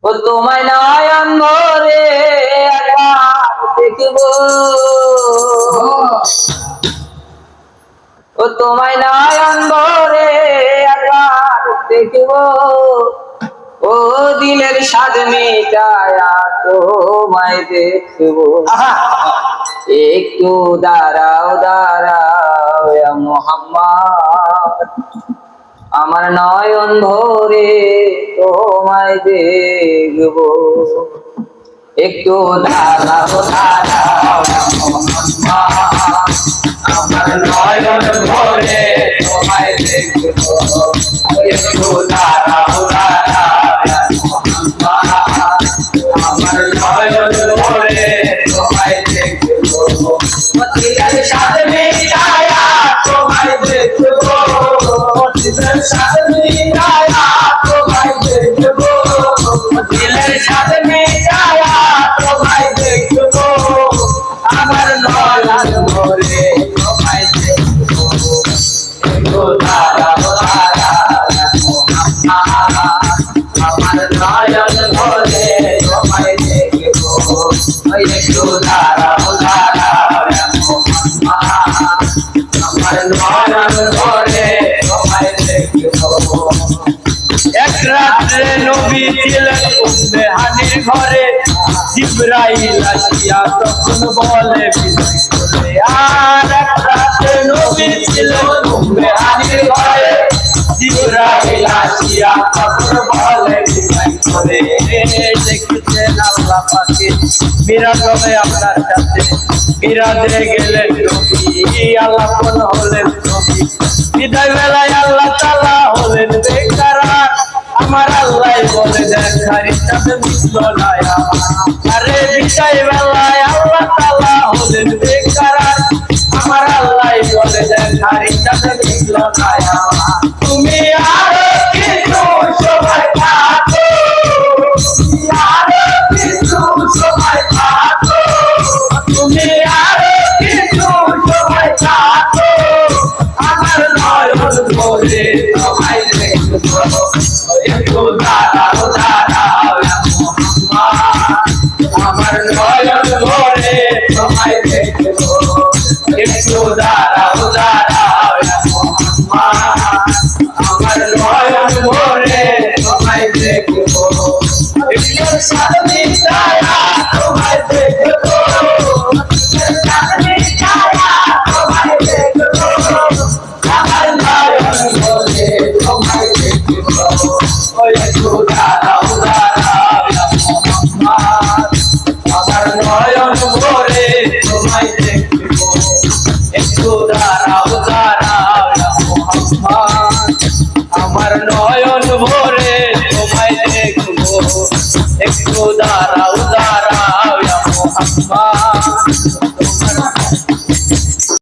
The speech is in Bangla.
ও তোমায় নয়ন ভরে একবার দেখব, ও তোমায় নয়ন ভরে একবার দেখব, ও দিলের স্বাদ মিটায়া তোমায় দেখব। একটু দাঁড়াও দাঁড়াও ইয়া মুহাম্মদ, আমার নয়ন ভরে তোমায় দেখব। একটু দাঁড়াও দাঁড়াও ইয়া মুহাম্মদ, আমার নয়ন ভরে তোমায় দেখব। একটু দাঁড়াও দাঁড়াও ইয়া মুহাম্মদ, আমার নয়ন ভরে তোমায় দেখব। দিলের স্বাদ মিটায়া তোমায় দেখব, দিলের স্বাদ মিটায়া তোমায় দেখব, দিলের স্বাদ মিটায়া তোমায় দেখব, আমার নয়ন ভরে তোমায় দেখব। একটু দাঁড়াও দাঁড়াও ইয়া মুহাম্মদ, আমার নয়ন ভরে তোমায় দেখব। একটু দাঁড়াও দাঁড়াও ইয়া মুহাম্মদ, আমার নয়ন ভরে তোমায় দেখব। এক রাত্রে নবী ছিলেন উম্মে হানির ঘরে, জিবরাইল আসিয়া তখন বলে বিদায় করে। আর এক রাত্রে নবী ছিলেন উম্মে হানির ঘরে, জিবরাইল আসিয়া তখন বলে বিদায় করে। দেখেছেন আল্লাহ পাকে মিরাজ হবে আপনার সাথে, মিরাজে গেলেন নবী, আল্লাহ কোন হলেন নবী। বিদায় বেলায় আল্লাহ তাআলা হলেন বেকারার, আমার আল্লাহ বলে দেখারি তাতে মিশল না আমার। আরে বিদায় বেলায় আল্লাহ তাআলা হলেন বেকারার, আমার আল্লাহ বলে দেখারি তাতে মিশল না আমার। তুমি আরো কিছু সময় থাকো, আরো কিছু সময় থাকো, তুমি আরো কিছু সময় থাকো, আমার নয়ন ভরে তোমায় দেখব। একটু দাঁড়াও দাঁড়াও ইয়া মুহাম্মদ, আমার নয়ন ভরে তোমায় দেখব। একটু দাঁড়াও দাঁড়াও ইয়া মুহাম্মদ, আমার নয়ন ভরে তোমায় দেখব। দিলের স্বাদ মিটায়া তোমায় দেখব, দিলের স্বাদ মিটায়া তোমায় দেখব, আমার নয়ন ভরে তোমায় দেখব। একটু দাঁড়াও দাঁড়াও ইয়া মুহাম্মদ, আমার নয়ন ভরে তোমায় দেখব। একটু দাঁড়াও দাঁড়াও ইয়া মুহাম্মদ, আমার নয়ন ভরে তোমায় দেখব। একটু দাঁড়াও দাঁড়াও ইয়া মুহাম্মদ,